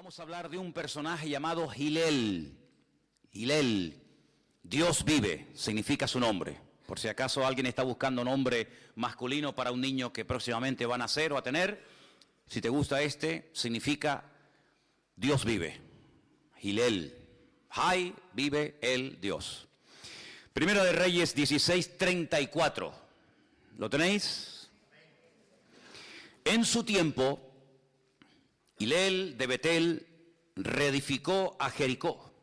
vamos a hablar de un personaje llamado Hillel. Hillel, Dios vive, significa su nombre. Por si acaso alguien está buscando nombre masculino para un niño que próximamente va a nacer o a tener, si te gusta este, significa Dios vive. Hillel, Hay, vive el Dios. Primero de Reyes 16:34. ¿Lo tenéis? En su tiempo, Hillel de Betel reedificó a Jericó.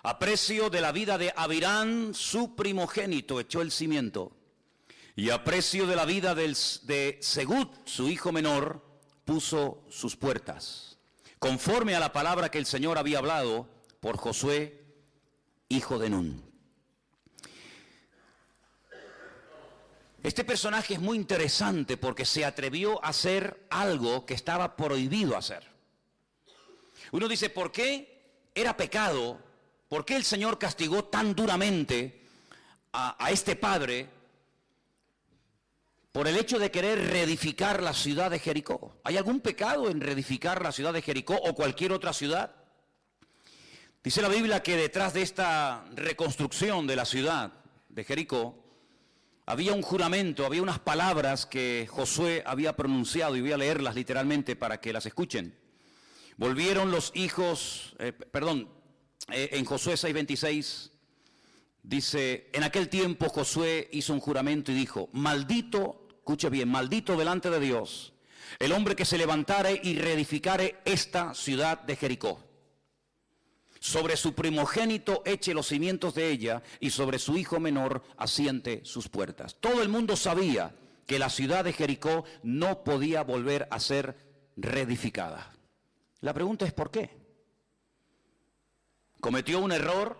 A precio de la vida de Abirán, su primogénito, echó el cimiento. Y a precio de la vida de Segud, su hijo menor, puso sus puertas. Conforme a la palabra que el Señor había hablado por Josué, hijo de Nun. Este personaje es muy interesante porque se atrevió a hacer algo que estaba prohibido hacer. Uno dice, ¿por qué era pecado? ¿Por qué el Señor castigó tan duramente a este padre por el hecho de querer reedificar la ciudad de Jericó? ¿Hay algún pecado en reedificar la ciudad de Jericó o cualquier otra ciudad? Dice la Biblia que detrás de esta reconstrucción de la ciudad de Jericó había un juramento, había unas palabras que Josué había pronunciado, y voy a leerlas literalmente para que las escuchen. Volvieron los hijos, en Josué 6:26 dice, en aquel tiempo Josué hizo un juramento y dijo, maldito, escuche bien, maldito delante de Dios, el hombre que se levantare y reedificare esta ciudad de Jericó. Sobre su primogénito eche los cimientos de ella, y sobre su hijo menor asiente sus puertas. Todo el mundo sabía que la ciudad de Jericó no podía volver a ser reedificada. La pregunta es ¿por qué? ¿Cometió un error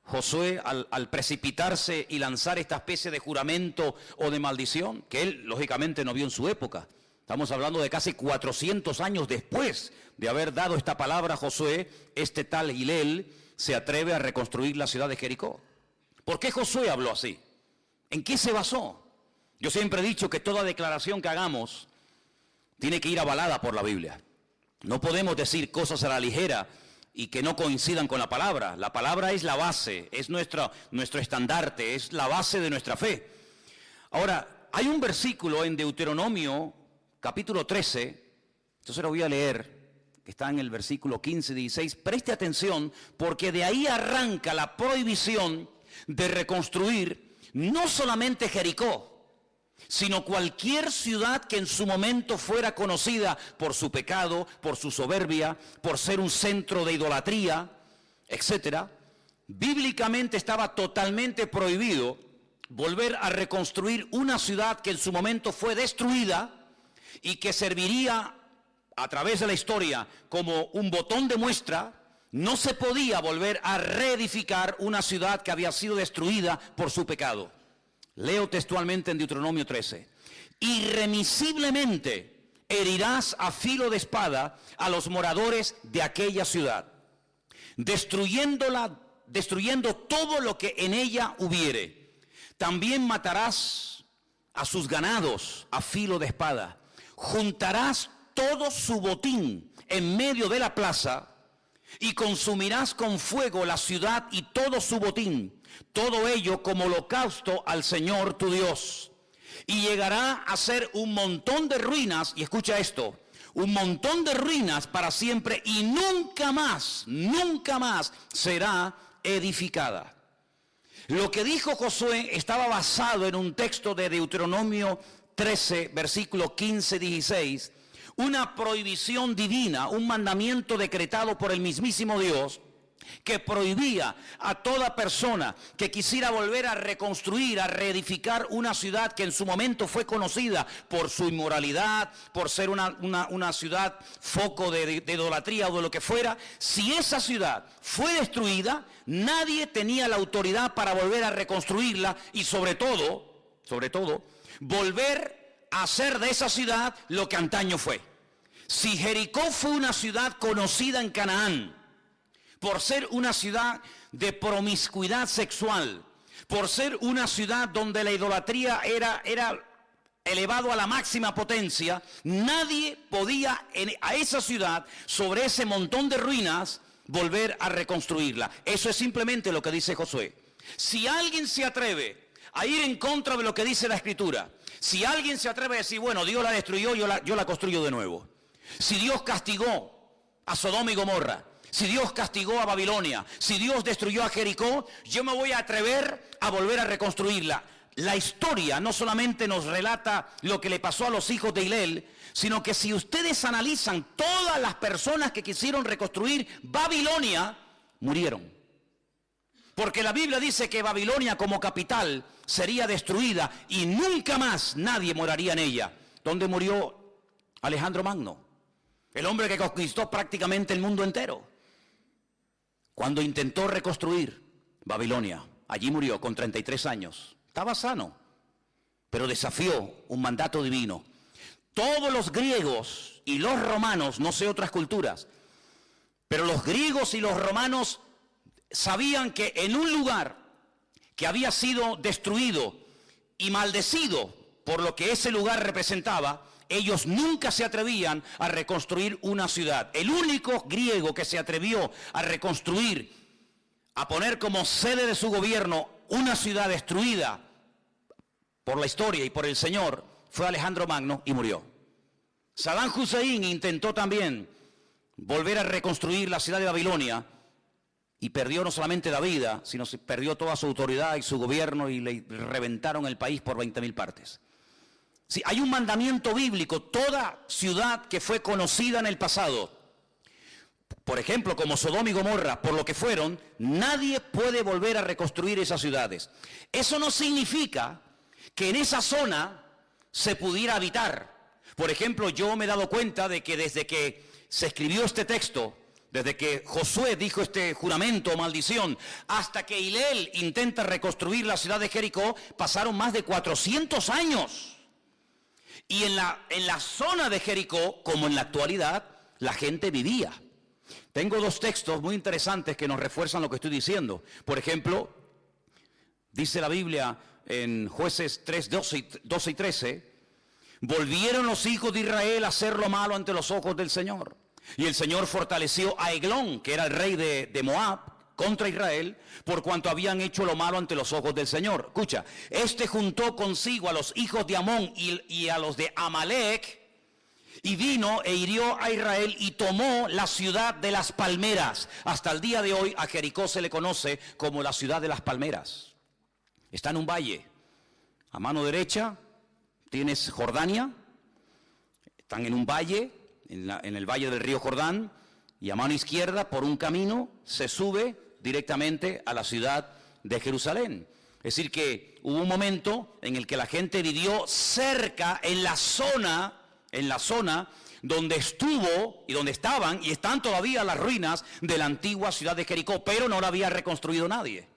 Josué al precipitarse y lanzar esta especie de juramento o de maldición? Que él lógicamente no vio en su época. Estamos hablando de casi 400 años después de haber dado esta palabra a Josué. Este tal Hillel se atreve a reconstruir la ciudad de Jericó. ¿Por qué Josué habló así? ¿En qué se basó? Yo siempre he dicho que toda declaración que hagamos tiene que ir avalada por la Biblia. No podemos decir cosas a la ligera y que no coincidan con la palabra. La palabra es la base, es nuestro estandarte, es la base de nuestra fe. Ahora, hay un versículo en Deuteronomio capítulo 13, entonces lo voy a leer, que está en el versículo 15 y 16. Preste atención, porque de ahí arranca la prohibición de reconstruir no solamente Jericó, sino cualquier ciudad que en su momento fuera conocida por su pecado, por su soberbia, por ser un centro de idolatría, etcétera. Bíblicamente estaba totalmente prohibido volver a reconstruir una ciudad que en su momento fue destruida y que serviría a través de la historia como un botón de muestra. No se podía volver a reedificar una ciudad que había sido destruida por su pecado. Leo textualmente en Deuteronomio 13. Irremisiblemente herirás a filo de espada a los moradores de aquella ciudad, destruyendo todo lo que en ella hubiere. También matarás a sus ganados a filo de espada. Juntarás todo su botín en medio de la plaza y consumirás con fuego la ciudad y todo su botín, todo ello como holocausto al Señor tu Dios. Y llegará a ser un montón de ruinas, y escucha esto, un montón de ruinas para siempre y nunca más será edificada. Lo que dijo Josué estaba basado en un texto de Deuteronomio 13, versículo 15-16, una prohibición divina, un mandamiento decretado por el mismísimo Dios, que prohibía a toda persona que quisiera volver a reconstruir, a reedificar una ciudad que en su momento fue conocida por su inmoralidad, por ser una ciudad foco de idolatría o de lo que fuera. Si esa ciudad fue destruida, nadie tenía la autoridad para volver a reconstruirla y sobre todo, volver a hacer de esa ciudad lo que antaño fue. Si Jericó fue una ciudad conocida en Canaán por ser una ciudad de promiscuidad sexual, por ser una ciudad donde la idolatría era elevado a la máxima potencia, nadie podía a esa ciudad, sobre ese montón de ruinas, volver a reconstruirla. Eso es simplemente lo que dice Josué. Si alguien se atreve a ir en contra de lo que dice la Escritura, si alguien se atreve a decir, bueno, Dios la destruyó, yo la construyo de nuevo. Si Dios castigó a Sodoma y Gomorra, si Dios castigó a Babilonia, si Dios destruyó a Jericó, yo me voy a atrever a volver a reconstruirla. La historia no solamente nos relata lo que le pasó a los hijos de Hilel, sino que si ustedes analizan, todas las personas que quisieron reconstruir Babilonia, murieron. Porque la Biblia dice que Babilonia como capital sería destruida y nunca más nadie moraría en ella. ¿Dónde murió Alejandro Magno? El hombre que conquistó prácticamente el mundo entero. Cuando intentó reconstruir Babilonia, allí murió con 33 años. Estaba sano, pero desafió un mandato divino. Todos los griegos y los romanos, no sé otras culturas, pero los griegos y los romanos sabían que en un lugar que había sido destruido y maldecido por lo que ese lugar representaba, ellos nunca se atrevían a reconstruir una ciudad. El único griego que se atrevió a reconstruir, a poner como sede de su gobierno una ciudad destruida por la historia y por el Señor, fue Alejandro Magno y murió. Saddam Hussein intentó también volver a reconstruir la ciudad de Babilonia y perdió no solamente la vida, sino que perdió toda su autoridad y su gobierno y le reventaron el país por 20.000 partes. Sí, hay un mandamiento bíblico, toda ciudad que fue conocida en el pasado, por ejemplo, como Sodoma y Gomorra, por lo que fueron, nadie puede volver a reconstruir esas ciudades. Eso no significa que en esa zona se pudiera habitar. Por ejemplo, yo me he dado cuenta de que desde que se escribió este texto, desde que Josué dijo este juramento o maldición, hasta que Hilel intenta reconstruir la ciudad de Jericó, pasaron más de 400 años. Y en la zona de Jericó, como en la actualidad, la gente vivía. Tengo dos textos muy interesantes que nos refuerzan lo que estoy diciendo. Por ejemplo, dice la Biblia en Jueces 3, 12 y 13, volvieron los hijos de Israel a hacer lo malo ante los ojos del Señor. Y el Señor fortaleció a Eglón, que era el rey de Moab, contra Israel, por cuanto habían hecho lo malo ante los ojos del Señor. Escucha, este juntó consigo a los hijos de Amón y a los de Amalek, y vino e hirió a Israel y tomó la ciudad de las palmeras. Hasta el día de hoy a Jericó se le conoce como la ciudad de las palmeras. Está en un valle. A mano derecha tienes Jordania, están en un valle, en el valle del río Jordán, y a mano izquierda, por un camino, se sube directamente a la ciudad de Jerusalén. Es decir que hubo un momento en el que la gente vivió cerca, en la zona donde estuvo y donde estaban y están todavía las ruinas de la antigua ciudad de Jericó, pero no la había reconstruido nadie.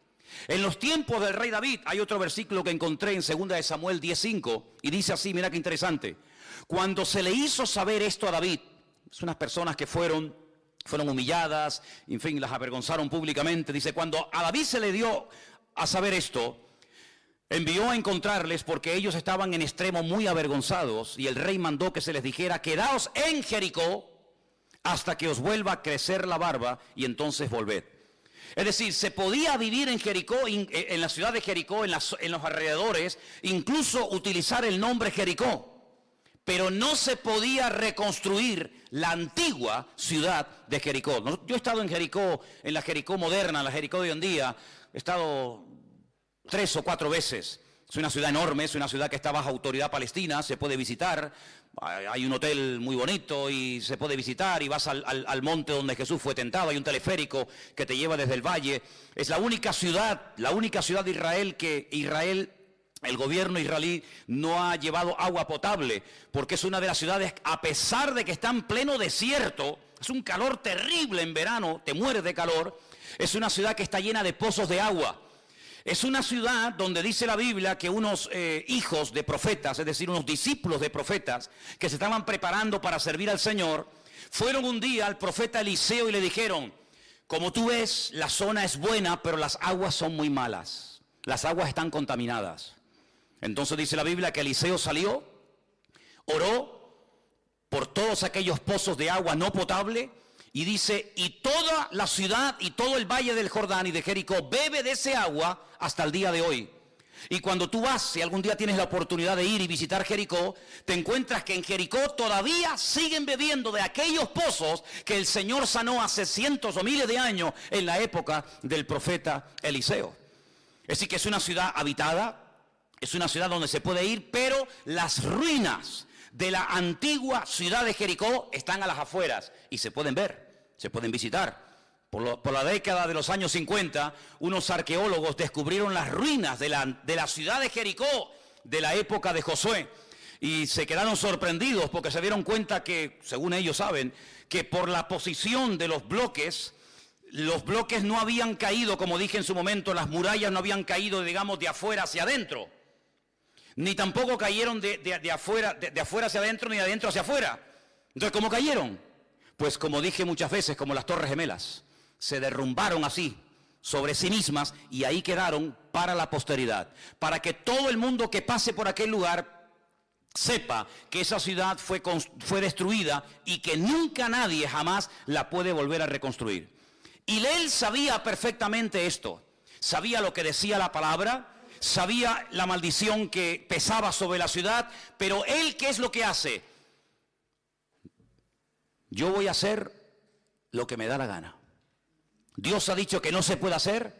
En los tiempos del rey David, hay otro versículo que encontré en 2 de Samuel 10:5, y dice así, mira qué interesante. Cuando se le hizo saber esto a David, es unas personas que fueron humilladas, en fin, las avergonzaron públicamente. Dice, cuando a David se le dio a saber esto, envió a encontrarles porque ellos estaban en extremo muy avergonzados, y el rey mandó que se les dijera, quedaos en Jericó hasta que os vuelva a crecer la barba y entonces volved. Es decir, se podía vivir en Jericó, en la ciudad de Jericó, en los alrededores, incluso utilizar el nombre Jericó, pero no se podía reconstruir la antigua ciudad de Jericó. Yo he estado en Jericó, en la Jericó moderna, en la Jericó de hoy en día, he estado 3 o 4 veces. Es una ciudad enorme, es una ciudad que está bajo autoridad palestina, se puede visitar, hay un hotel muy bonito y se puede visitar, y vas al monte donde Jesús fue tentado, hay un teleférico que te lleva desde el valle. Es la única ciudad de Israel que el gobierno israelí no ha llevado agua potable, porque es una de las ciudades, a pesar de que está en pleno desierto, es un calor terrible en verano, te mueres de calor, es una ciudad que está llena de pozos de agua. Es una ciudad donde dice la Biblia que unos hijos de profetas, es decir, unos discípulos de profetas que se estaban preparando para servir al Señor, fueron un día al profeta Eliseo y le dijeron, como tú ves, la zona es buena, pero las aguas son muy malas, las aguas están contaminadas. Entonces dice la Biblia que Eliseo salió Oró por todos aquellos pozos de agua no potable y dice, y toda la ciudad y todo el valle del Jordán y de Jericó bebe de ese agua hasta el día de hoy. Y cuando tú vas, si algún día tienes la oportunidad de ir y visitar Jericó, te encuentras que en Jericó todavía siguen bebiendo de aquellos pozos que el Señor sanó hace cientos o miles de años en la época del profeta Eliseo. Es decir, que es una ciudad habitada, es una ciudad donde se puede ir, pero las ruinas de la antigua ciudad de Jericó están a las afueras y se pueden ver, se pueden visitar. Por la década de los años 50, unos arqueólogos descubrieron las ruinas de la ciudad de Jericó de la época de Josué y se quedaron sorprendidos porque se dieron cuenta que, según ellos saben, que por la posición de los bloques no habían caído, como dije en su momento, las murallas no habían caído, digamos, de afuera hacia adentro, ni tampoco cayeron de afuera hacia adentro, ni de adentro hacia afuera. Entonces, ¿cómo cayeron? Pues como dije muchas veces, como las Torres Gemelas. Se derrumbaron así sobre sí mismas y ahí quedaron para la posteridad, para que todo el mundo que pase por aquel lugar sepa que esa ciudad fue destruida y que nunca nadie jamás la puede volver a reconstruir. Y él sabía perfectamente esto, sabía lo que decía la palabra, sabía la maldición que pesaba sobre la ciudad, pero él, ¿qué es lo que hace? Yo voy a hacer lo que me da la gana. Dios ha dicho que no se puede hacer,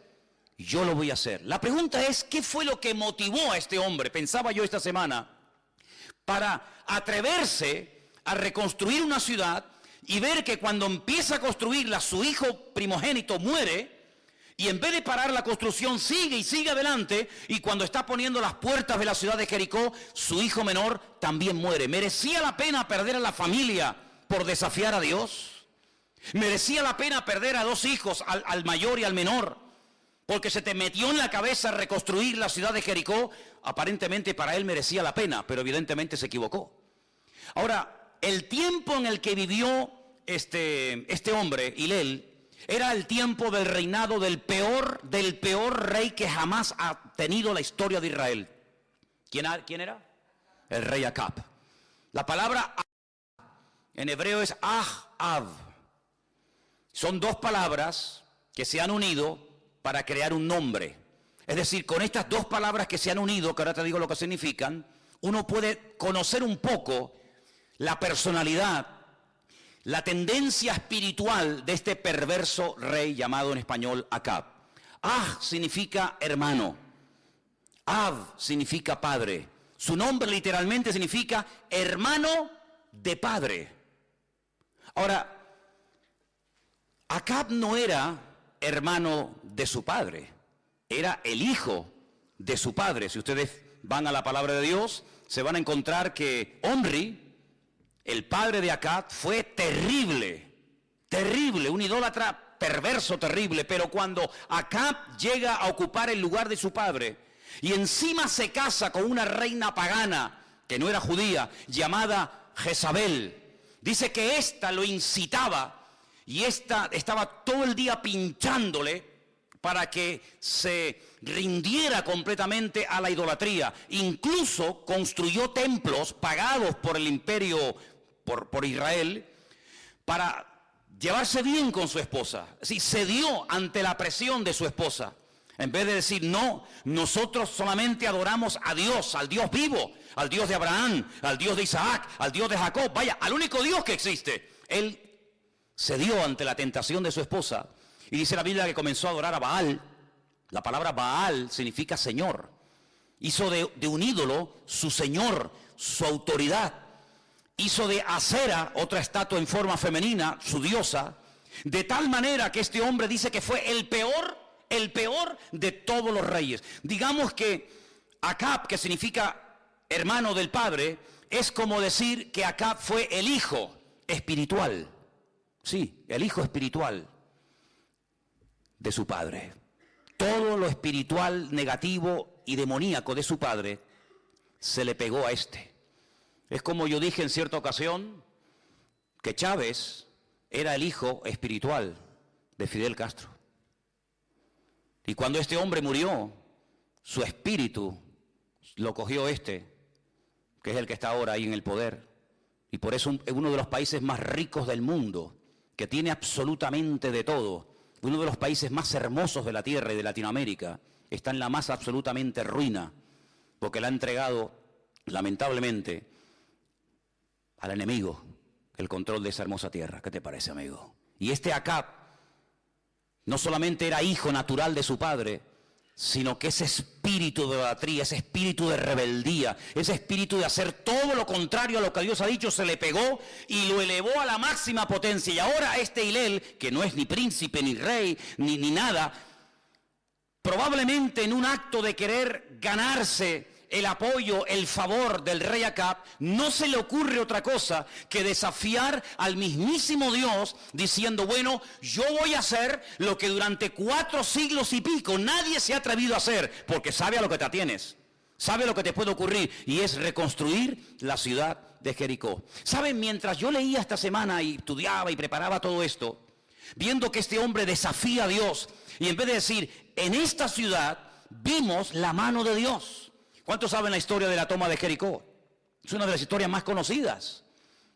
yo lo voy a hacer. La pregunta es, ¿qué fue lo que motivó a este hombre? Pensaba yo esta semana, para atreverse a reconstruir una ciudad y ver que cuando empieza a construirla, su hijo primogénito muere, y en vez de parar la construcción sigue y sigue adelante, y cuando está poniendo las puertas de la ciudad de Jericó, su hijo menor también muere. ¿Merecía la pena perder a la familia por desafiar a Dios? ¿Merecía la pena perder a dos hijos, al mayor y al menor, porque se te metió en la cabeza reconstruir la ciudad de Jericó? Aparentemente para él merecía la pena, pero evidentemente se equivocó. Ahora, el tiempo en el que vivió este hombre, Hilel, era el tiempo del reinado del peor rey que jamás ha tenido la historia de Israel. ¿Quién era? El rey Acab. La palabra en hebreo es Ahab. Son dos palabras que se han unido para crear un nombre. Es decir, con estas dos palabras que se han unido, que ahora te digo lo que significan, uno puede conocer un poco la personalidad, la tendencia espiritual de este perverso rey llamado en español Acab. Significa hermano. Ab significa padre. Su nombre literalmente significa hermano de padre. Ahora, Acab no era hermano de su padre, era el hijo de su padre. Si ustedes van a la palabra de Dios, se van a encontrar que Omri, el padre de Acab, fue terrible, un idólatra perverso, terrible. Pero cuando Acab llega a ocupar el lugar de su padre y encima se casa con una reina pagana que no era judía, llamada Jezabel, dice que ésta lo incitaba y ésta estaba todo el día pinchándole para que se rindiera completamente a la idolatría. Incluso construyó templos pagados por el imperio, por Israel, para llevarse bien con su esposa. Es decir, cedió ante la presión de su esposa. En vez de decir, no, nosotros solamente adoramos a Dios, al Dios vivo, al Dios de Abraham, al Dios de Isaac, al Dios de Jacob, vaya, al único Dios que existe. Él cedió ante la tentación de su esposa y dice la Biblia que comenzó a adorar a Baal. La palabra Baal significa Señor. Hizo de un ídolo su Señor, su autoridad. Hizo de Acera, otra estatua en forma femenina, su diosa, de tal manera que este hombre dice que fue el peor de todos los reyes. Digamos que Acab, que significa hermano del padre, es como decir que Acab fue el hijo espiritual. Sí, el hijo espiritual de su padre. Todo lo espiritual negativo y demoníaco de su padre se le pegó a este. Es como yo dije en cierta ocasión que Chávez era el hijo espiritual de Fidel Castro. Y cuando este hombre murió, su espíritu lo cogió que es el que está ahora ahí en el poder, y por eso es uno de los países más ricos del mundo, que tiene absolutamente de todo, uno de los países más hermosos de la tierra y de Latinoamérica, está en la más absolutamente ruina, porque le ha entregado, lamentablemente, al enemigo el control de esa hermosa tierra. ¿Qué te parece, amigo? Y este Acab no solamente era hijo natural de su padre, sino que ese espíritu de idolatría, ese espíritu de rebeldía, ese espíritu de hacer todo lo contrario a lo que Dios ha dicho, se le pegó y lo elevó a la máxima potencia. Y ahora este Hilel, que no es ni príncipe, ni rey, ni nada, probablemente en un acto de querer ganarse el apoyo, el favor del rey Acab, no se le ocurre otra cosa que desafiar al mismísimo Dios diciendo, bueno, yo voy a hacer lo que durante 4 siglos y pico nadie se ha atrevido a hacer, porque sabe a lo que te atienes, sabe lo que te puede ocurrir, y es reconstruir la ciudad de Jericó. ¿Saben? Mientras yo leía esta semana y estudiaba y preparaba todo esto, viendo que este hombre desafía a Dios, y en vez de decir, en esta ciudad vimos la mano de Dios. ¿Cuántos saben la historia de la toma de Jericó? Es una de las historias más conocidas.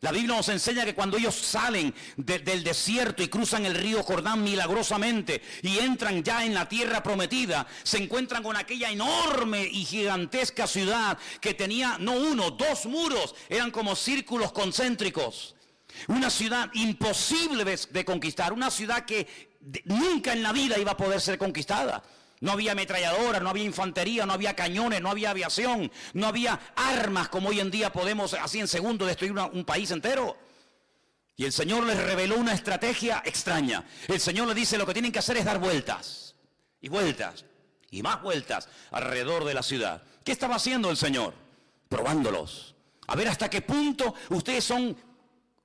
La Biblia nos enseña que cuando ellos salen del desierto y cruzan el río Jordán milagrosamente y entran ya en la tierra prometida, se encuentran con aquella enorme y gigantesca ciudad que tenía no 1, 2 muros, eran como círculos concéntricos. Una ciudad imposible de conquistar, una ciudad que nunca en la vida iba a poder ser conquistada. No había ametralladoras, no había infantería, no había cañones, no había aviación, no había armas como hoy en día podemos así en segundos destruir un país entero. Y el Señor les reveló una estrategia extraña. El Señor les dice, lo que tienen que hacer es dar vueltas, y vueltas, y más vueltas alrededor de la ciudad. ¿Qué estaba haciendo el Señor? Probándolos. A ver hasta qué punto ustedes son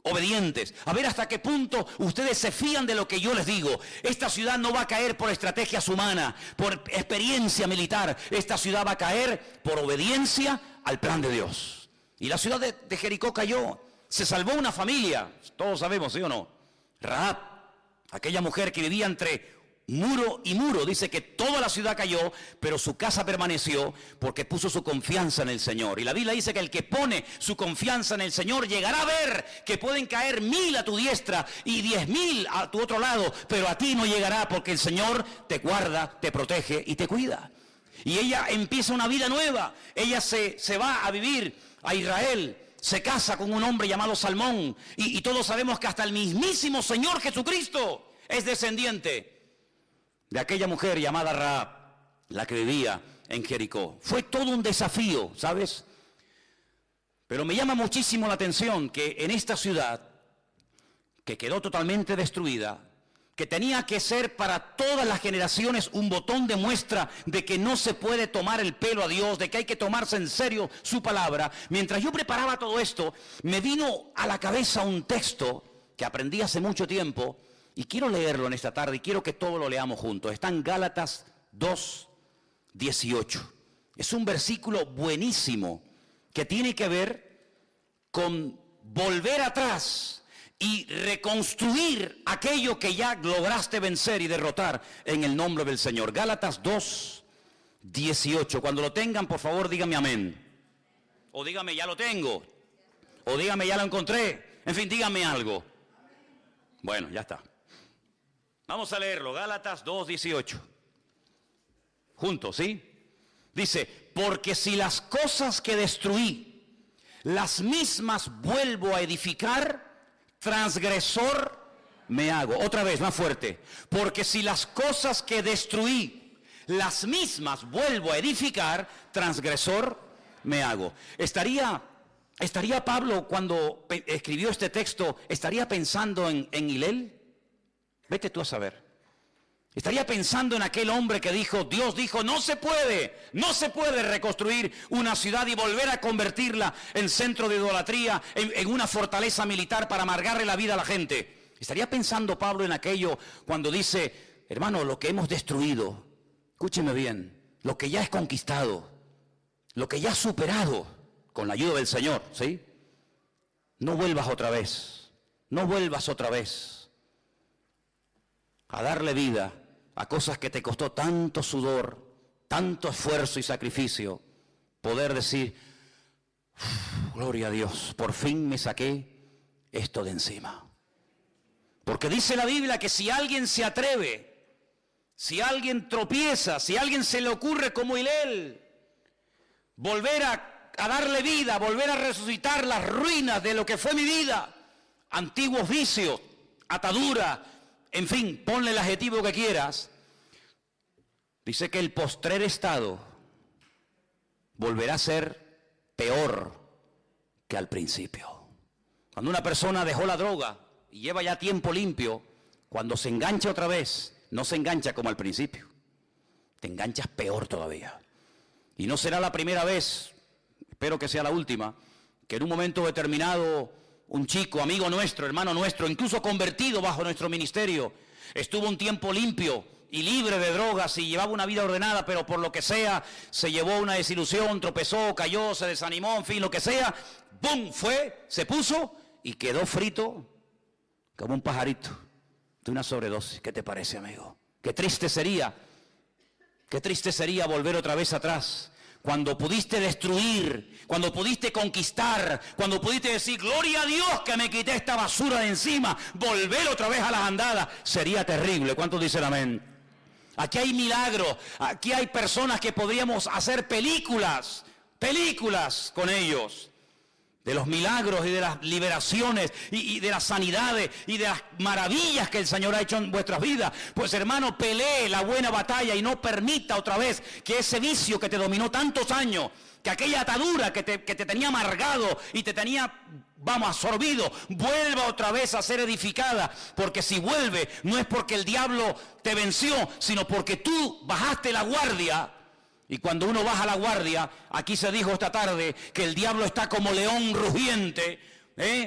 obedientes, a ver hasta qué punto ustedes se fían de lo que yo les digo. Esta ciudad no va a caer por estrategias humanas, por experiencia militar. Esta ciudad va a caer por obediencia al plan de Dios. Y la ciudad de Jericó cayó. Se salvó una familia, todos sabemos, ¿sí o no? Rahab, aquella mujer que vivía entre muro y muro, dice que toda la ciudad cayó, pero su casa permaneció porque puso su confianza en el Señor. Y la Biblia dice que el que pone su confianza en el Señor llegará a ver que pueden caer 1000 a tu diestra y 10.000 a tu otro lado, pero a ti no llegará, porque el Señor te guarda, te protege y te cuida. Y ella empieza una vida nueva. Ella se va a vivir a Israel, se casa con un hombre llamado Salmón, y todos sabemos que hasta el mismísimo Señor Jesucristo es descendiente de aquella mujer llamada Rahab, la que vivía en Jericó. Fue todo un desafío, ¿sabes? Pero me llama muchísimo la atención que en esta ciudad, que quedó totalmente destruida, que tenía que ser para todas las generaciones un botón de muestra de que no se puede tomar el pelo a Dios, de que hay que tomarse en serio su palabra. Mientras yo preparaba todo esto, me vino a la cabeza un texto que aprendí hace mucho tiempo, y quiero leerlo en esta tarde y quiero que todos lo leamos juntos. Está en Gálatas 2:18. Es un versículo buenísimo que tiene que ver con volver atrás y reconstruir aquello que ya lograste vencer y derrotar en el nombre del Señor. Gálatas 2:18. Cuando lo tengan, por favor, dígame amén. O dígame ya lo tengo. O dígame ya lo encontré. En fin, dígame algo. Bueno, ya está. Vamos a leerlo, Gálatas 2:18. Juntos, ¿sí? Dice, porque si las cosas que destruí, las mismas vuelvo a edificar, transgresor me hago. Otra vez, más fuerte. Porque si las cosas que destruí, las mismas vuelvo a edificar, transgresor me hago. Estaría Pablo, cuando escribió este texto, estaría pensando en Hilel. Vete tú a saber. Estaría pensando en aquel hombre que dijo, Dios dijo, no se puede reconstruir una ciudad y volver a convertirla en centro de idolatría, en una fortaleza militar para amargarle la vida a la gente. Estaría pensando Pablo en aquello cuando dice, hermano, lo que hemos destruido, escúcheme bien, lo que ya es conquistado, lo que ya has superado con la ayuda del Señor, ¿sí? No vuelvas otra vez a darle vida a cosas que te costó tanto sudor, tanto esfuerzo y sacrificio, poder decir, Gloria a Dios, por fin me saqué esto de encima. Porque dice la Biblia que si alguien se atreve, si alguien tropieza, si a alguien se le ocurre como Hilel, volver a darle vida, volver a resucitar las ruinas de lo que fue mi vida, antiguos vicios, ataduras, en fin, ponle el adjetivo que quieras, dice que el postrer estado volverá a ser peor que al principio. Cuando una persona dejó la droga y lleva ya tiempo limpio, cuando se engancha otra vez, no se engancha como al principio, te enganchas peor todavía. Y no será la primera vez, espero que sea la última, que en un momento determinado un chico, amigo nuestro, hermano nuestro, incluso convertido bajo nuestro ministerio, estuvo un tiempo limpio y libre de drogas y llevaba una vida ordenada, pero por lo que sea, se llevó una desilusión, tropezó, cayó, se desanimó, en fin, lo que sea, ¡bum! Fue, se puso y quedó frito como un pajarito de una sobredosis. ¿Qué te parece, amigo? Qué triste sería volver otra vez atrás. Cuando pudiste destruir, cuando pudiste conquistar, cuando pudiste decir, gloria a Dios que me quité esta basura de encima, volver otra vez a las andadas, sería terrible. ¿Cuántos dicen amén? Aquí hay milagros, aquí hay personas que podríamos hacer películas con ellos, de los milagros y de las liberaciones y de las sanidades y de las maravillas que el Señor ha hecho en vuestras vidas. Pues hermano, pelee la buena batalla y no permita otra vez que ese vicio que te dominó tantos años, que aquella atadura que te tenía amargado y te tenía, absorbido, vuelva otra vez a ser edificada. Porque si vuelve, no es porque el diablo te venció, sino porque tú bajaste la guardia. Y cuando uno baja la guardia, aquí se dijo esta tarde que el diablo está como león rugiente,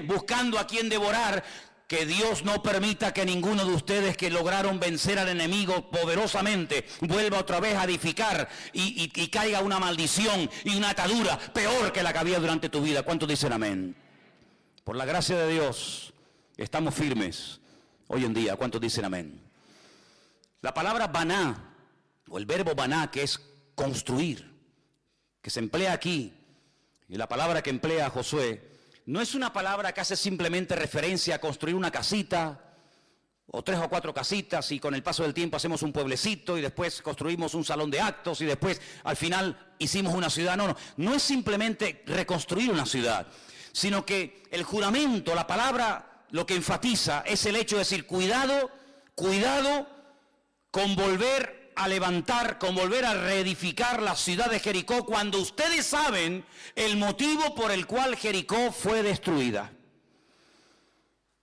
buscando a quien devorar. Que Dios no permita que ninguno de ustedes que lograron vencer al enemigo poderosamente vuelva otra vez a edificar y caiga una maldición y una atadura peor que la que había durante tu vida. ¿Cuántos dicen amén? Por la gracia de Dios estamos firmes hoy en día. ¿Cuántos dicen amén? La palabra baná, o el verbo baná, que es construir, que se emplea aquí, y la palabra que emplea Josué, no es una palabra que hace simplemente referencia a construir una casita, o 3 o 4 casitas, y con el paso del tiempo hacemos un pueblecito, y después construimos un salón de actos, y después al final hicimos una ciudad. No es simplemente reconstruir una ciudad, sino que el juramento, la palabra, lo que enfatiza es el hecho de decir, cuidado con volver a levantar, con volver a reedificar la ciudad de Jericó, cuando ustedes saben el motivo por el cual Jericó fue destruida.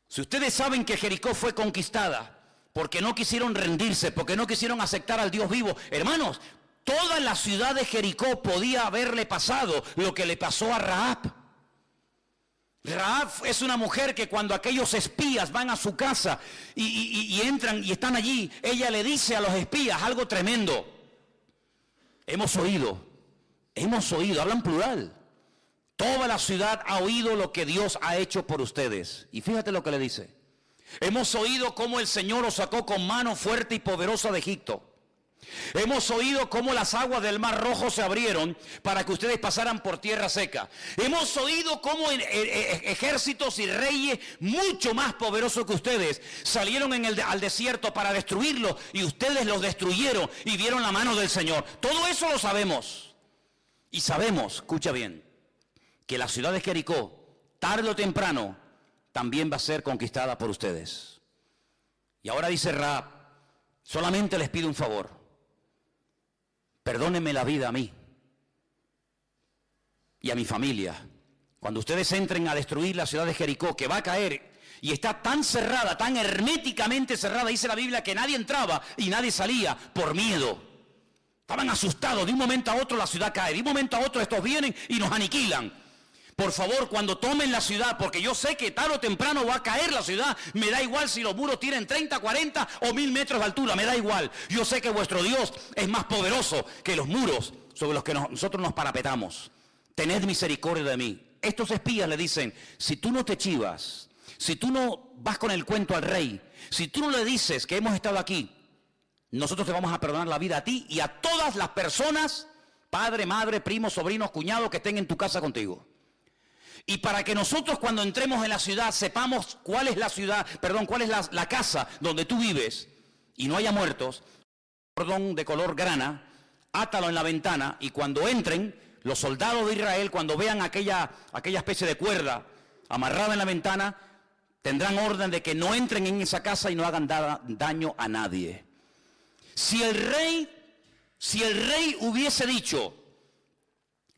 Si ustedes saben que Jericó fue conquistada porque no quisieron rendirse, porque no quisieron aceptar al Dios vivo, hermanos, toda la ciudad de Jericó podía haberle pasado lo que le pasó a Rahab. Rahab es una mujer que cuando aquellos espías van a su casa y entran y están allí, ella le dice a los espías algo tremendo. Hemos oído, hablan plural. Toda la ciudad ha oído lo que Dios ha hecho por ustedes. Y fíjate lo que le dice. Hemos oído cómo el Señor os sacó con mano fuerte y poderosa de Egipto. Hemos oído cómo las aguas del Mar Rojo se abrieron para que ustedes pasaran por tierra seca. Hemos oído cómo ejércitos y reyes mucho más poderosos que ustedes salieron al desierto para destruirlos, y ustedes los destruyeron y vieron la mano del Señor. Todo eso lo sabemos. Y sabemos, escucha bien, que la ciudad de Jericó, tarde o temprano, también va a ser conquistada por ustedes. Y ahora dice Rahab, solamente les pido un favor. Perdónenme la vida a mí y a mi familia. Cuando ustedes entren a destruir la ciudad de Jericó, que va a caer y está tan cerrada, tan herméticamente cerrada, dice la Biblia que nadie entraba y nadie salía por miedo. Estaban asustados, de un momento a otro la ciudad cae, de un momento a otro estos vienen y nos aniquilan. Por favor, cuando tomen la ciudad, porque yo sé que tarde o temprano va a caer la ciudad, me da igual si los muros tienen 30, 40 o 1000 metros de altura, me da igual. Yo sé que vuestro Dios es más poderoso que los muros sobre los que nosotros nos parapetamos. Tened misericordia de mí. Estos espías le dicen, si tú no te chivas, si tú no vas con el cuento al rey, si tú no le dices que hemos estado aquí, nosotros te vamos a perdonar la vida a ti y a todas las personas, padre, madre, primos, sobrinos, cuñados que estén en tu casa contigo. Y para que nosotros cuando entremos en la ciudad sepamos cuál es la ciudad, perdón, cuál es la casa donde tú vives y no haya muertos, cordón de color grana, átalo en la ventana y cuando entren, los soldados de Israel, cuando vean aquella especie de cuerda amarrada en la ventana, tendrán orden de que no entren en esa casa y no hagan daño a nadie. Si el rey hubiese dicho,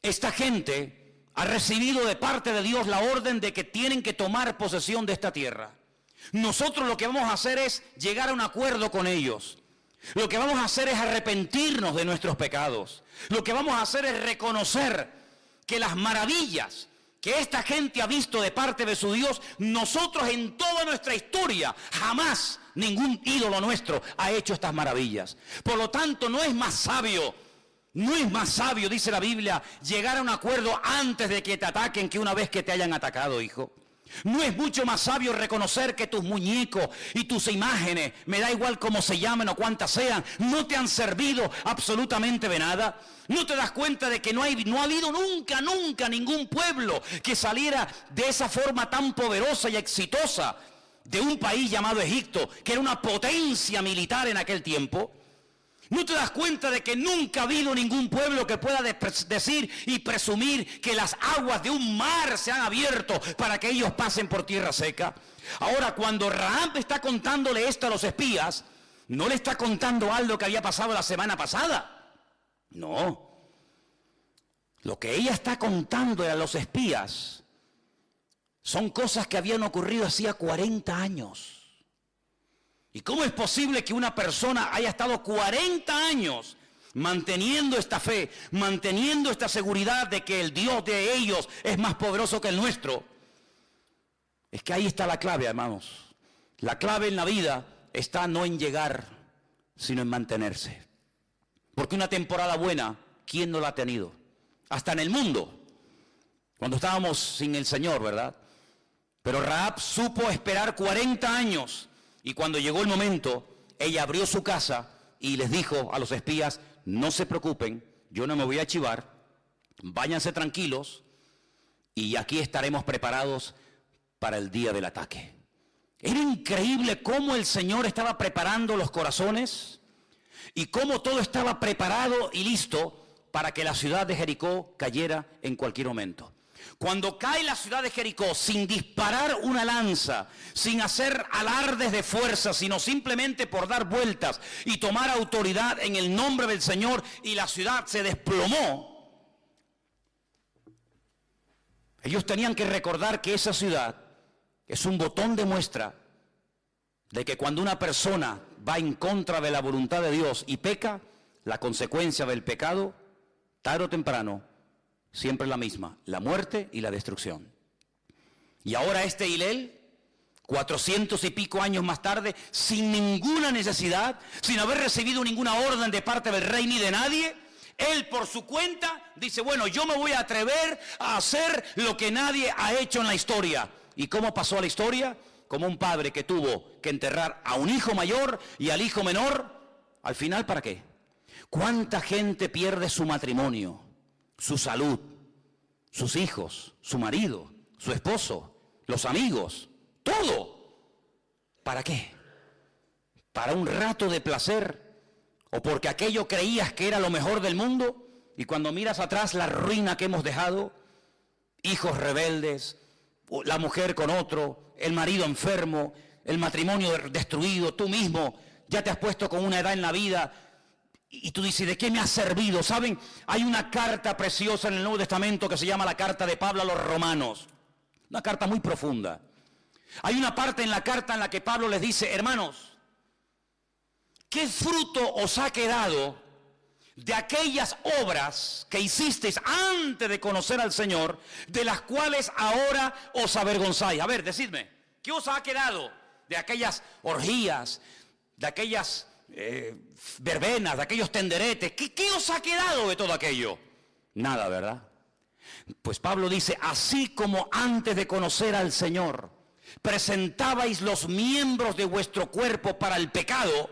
esta gente ha recibido de parte de Dios la orden de que tienen que tomar posesión de esta tierra, nosotros lo que vamos a hacer es llegar a un acuerdo con ellos. Lo que vamos a hacer es arrepentirnos de nuestros pecados. Lo que vamos a hacer es reconocer que las maravillas que esta gente ha visto de parte de su Dios, nosotros en toda nuestra historia, jamás ningún ídolo nuestro ha hecho estas maravillas. Por lo tanto, no es más sabio, dice la Biblia, llegar a un acuerdo antes de que te ataquen que una vez que te hayan atacado, hijo. No es mucho más sabio reconocer que tus muñecos y tus imágenes, me da igual cómo se llamen o cuántas sean, no te han servido absolutamente de nada. ¿No te das cuenta de que no ha habido nunca ningún pueblo que saliera de esa forma tan poderosa y exitosa de un país llamado Egipto, que era una potencia militar en aquel tiempo? ¿No te das cuenta de que nunca ha habido ningún pueblo que pueda decir y presumir que las aguas de un mar se han abierto para que ellos pasen por tierra seca? Ahora, cuando Rahab está contándole esto a los espías, no le está contando algo que había pasado la semana pasada. No. Lo que ella está contando a los espías son cosas que habían ocurrido hacía 40 años. ¿Y cómo es posible que una persona haya estado 40 años manteniendo esta fe, manteniendo esta seguridad de que el Dios de ellos es más poderoso que el nuestro? Es que ahí está la clave, hermanos. La clave en la vida está no en llegar, sino en mantenerse. Porque una temporada buena, ¿quién no la ha tenido? Hasta en el mundo, cuando estábamos sin el Señor, ¿verdad? Pero Rahab supo esperar 40 años. Y cuando llegó el momento, ella abrió su casa y les dijo a los espías, no se preocupen, yo no me voy a chivar, váyanse tranquilos y aquí estaremos preparados para el día del ataque. Era increíble cómo el Señor estaba preparando los corazones y cómo todo estaba preparado y listo para que la ciudad de Jericó cayera en cualquier momento. Cuando cae la ciudad de Jericó sin disparar una lanza, sin hacer alardes de fuerza, sino simplemente por dar vueltas y tomar autoridad en el nombre del Señor, y la ciudad se desplomó, ellos tenían que recordar que esa ciudad es un botón de muestra de que cuando una persona va en contra de la voluntad de Dios y peca, la consecuencia del pecado, tarde o temprano, siempre la misma, la muerte y la destrucción. Y ahora este Hilel, 400 y pico años más tarde, sin ninguna necesidad, sin haber recibido ninguna orden de parte del rey ni de nadie, él por su cuenta dice, bueno, yo me voy a atrever a hacer lo que nadie ha hecho en la historia. ¿Y cómo pasó a la historia? Como un padre que tuvo que enterrar a un hijo mayor y al hijo menor, al final, ¿para qué? ¿Cuánta gente pierde su matrimonio, su salud, sus hijos, su marido, su esposo, los amigos, todo? ¿Para qué? ¿Para un rato de placer? ¿O porque aquello creías que era lo mejor del mundo? Y cuando miras atrás la ruina que hemos dejado, hijos rebeldes, la mujer con otro, el marido enfermo, el matrimonio destruido, tú mismo ya te has puesto con una edad en la vida y tú dices, ¿de qué me ha servido? ¿Saben? Hay una carta preciosa en el Nuevo Testamento que se llama la carta de Pablo a los romanos, una carta muy profunda. Hay una parte en la carta en la que Pablo les dice, hermanos, ¿qué fruto os ha quedado de aquellas obras que hicisteis antes de conocer al Señor, de las cuales ahora os avergonzáis? A ver, decidme, ¿qué os ha quedado de aquellas orgías, de aquellas verbenas, de aquellos tenderetes? ¿Qué os ha quedado de todo aquello? Nada, ¿verdad? Pues Pablo dice, así como antes de conocer al Señor presentabais los miembros de vuestro cuerpo para el pecado,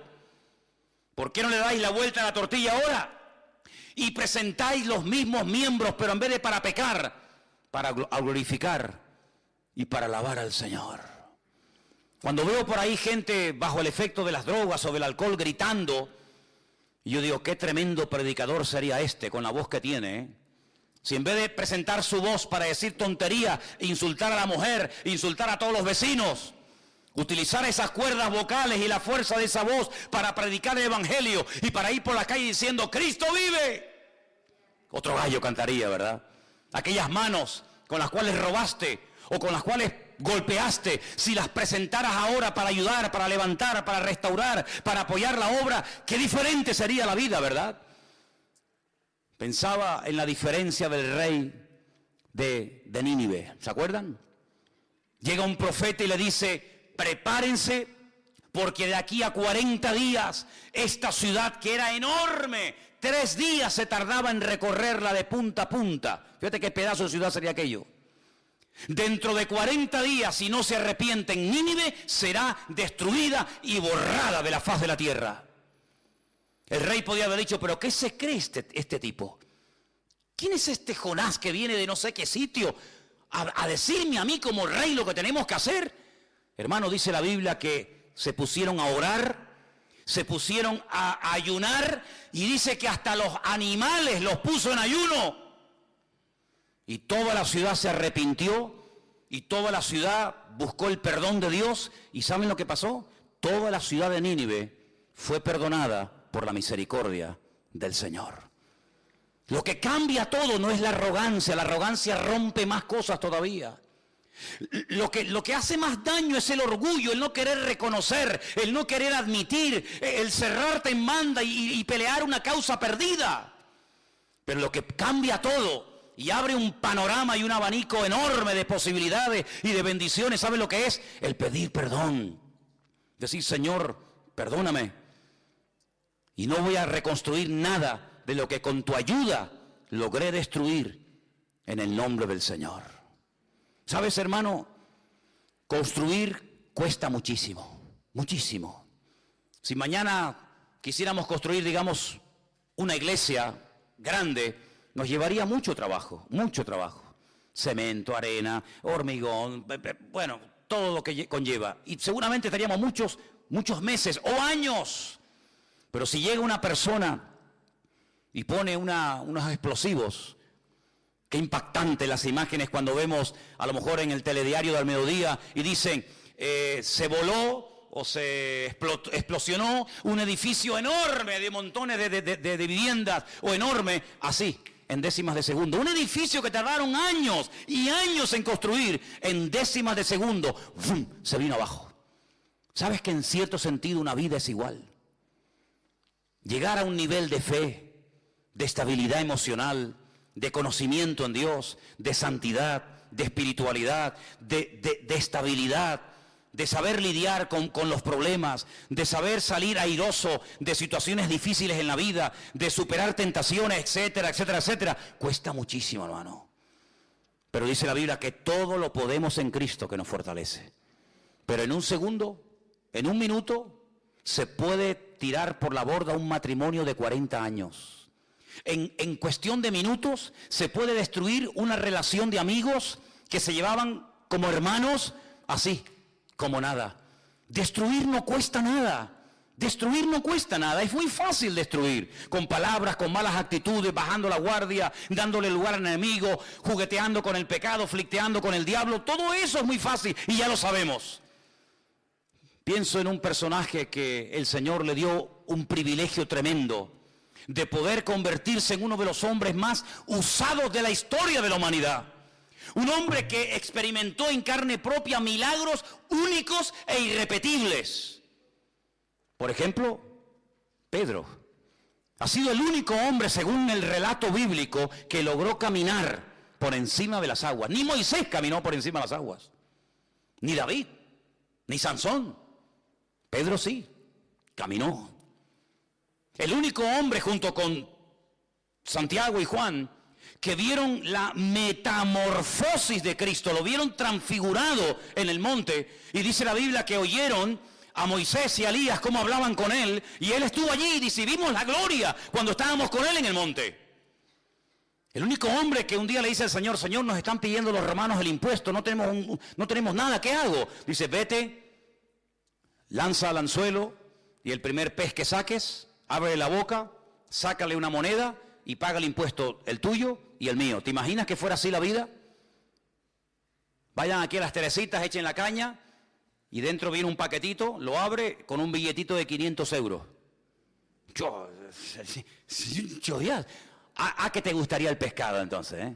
¿por qué no le dais la vuelta a la tortilla ahora? Y presentáis los mismos miembros, pero en vez de para pecar, para glorificar y para alabar al Señor. Cuando veo por ahí gente bajo el efecto de las drogas o del alcohol gritando, yo digo, qué tremendo predicador sería este con la voz que tiene, ¿eh? Si en vez de presentar su voz para decir tontería, insultar a la mujer, insultar a todos los vecinos, utilizar esas cuerdas vocales y la fuerza de esa voz para predicar el evangelio y para ir por la calle diciendo, Cristo vive. Otro gallo cantaría, ¿verdad? Aquellas manos con las cuales robaste o con las cuales golpeaste, si las presentaras ahora para ayudar, para levantar, para restaurar, para apoyar la obra, qué diferente sería la vida, ¿verdad? Pensaba en la diferencia del rey de Nínive, ¿se acuerdan? Llega un profeta y le dice, prepárense, porque de aquí a 40 días, esta ciudad que era enorme, 3 días se tardaba en recorrerla de punta a punta. Fíjate qué pedazo de ciudad sería aquello. Dentro de 40 días, si no se arrepienten, Nínive será destruida y borrada de la faz de la tierra. El rey podía haber dicho, pero ¿qué se cree este tipo? ¿Quién es este Jonás que viene de no sé qué sitio a decirme a mí como rey lo que tenemos que hacer? Hermano, dice la Biblia que se pusieron a orar, se pusieron a ayunar y dice que hasta los animales los puso en ayuno. Y toda la ciudad se arrepintió y toda la ciudad buscó el perdón de Dios. ¿Y saben lo que pasó? Toda la ciudad de Nínive fue perdonada por la misericordia del Señor. Lo que cambia todo no es la arrogancia rompe más cosas todavía. Lo que hace más daño es el orgullo, el no querer reconocer, el no querer admitir, el cerrarte en banda y pelear una causa perdida. Pero lo que cambia todo y abre un panorama y un abanico enorme de posibilidades y de bendiciones, ¿sabe lo que es? El pedir perdón. Decir, Señor, perdóname. Y no voy a reconstruir nada de lo que con tu ayuda logré destruir en el nombre del Señor. ¿Sabes, hermano? Construir cuesta muchísimo, muchísimo. Si mañana quisiéramos construir, digamos, una iglesia grande, nos llevaría mucho trabajo, mucho trabajo. Cemento, arena, hormigón, bueno, todo lo que conlleva. Y seguramente estaríamos muchos meses o años. Pero si llega una persona y pone unos explosivos, qué impactante las imágenes cuando vemos a lo mejor en el telediario del mediodía y dicen, se voló o se explosionó un edificio enorme de montones de viviendas o enorme, así, en décimas de segundo. Un edificio que tardaron años y años en construir, en décimas de segundo, ¡fum!, se vino abajo. ¿Sabes que en cierto sentido una vida es igual? Llegar a un nivel de fe, de estabilidad emocional, de conocimiento en Dios, de santidad, de espiritualidad, de estabilidad, de saber lidiar con los problemas, de saber salir airoso de situaciones difíciles en la vida, de superar tentaciones, etcétera, etcétera, etcétera. Cuesta muchísimo, hermano. Pero dice la Biblia que todo lo podemos en Cristo que nos fortalece. Pero en un segundo, en un minuto, se puede tirar por la borda un matrimonio de 40 años. En cuestión de minutos se puede destruir una relación de amigos que se llevaban como hermanos, así, como nada. Destruir no cuesta nada. Destruir no cuesta nada, es muy fácil destruir, con palabras, con malas actitudes, bajando la guardia, dándole lugar al enemigo, jugueteando con el pecado, flirteando con el diablo, todo eso es muy fácil y ya lo sabemos. Pienso en un personaje que el Señor le dio un privilegio tremendo de poder convertirse en uno de los hombres más usados de la historia de la humanidad. Un hombre que experimentó en carne propia milagros únicos e irrepetibles. Por ejemplo, Pedro ha sido el único hombre, según el relato bíblico, que logró caminar por encima de las aguas. Ni Moisés caminó por encima de las aguas, ni David, ni Sansón. Pedro sí, caminó. El único hombre junto con Santiago y Juan que vieron la metamorfosis de Cristo, lo vieron transfigurado en el monte, y dice la Biblia que oyeron a Moisés y a Elías cómo hablaban con él, y él estuvo allí y dice, vimos la gloria cuando estábamos con él en el monte. El único hombre que un día le dice al Señor, Señor, nos están pidiendo los romanos el impuesto, no tenemos nada, ¿qué hago? Dice, vete, lanza al anzuelo y el primer pez que saques, abre la boca, sácale una moneda y paga el impuesto, el tuyo y el mío. ¿Te imaginas que fuera así la vida? Vayan aquí a las Teresitas, echen la caña y dentro viene un paquetito, lo abre con un billetito de 500 euros. ¿A qué te gustaría el pescado entonces?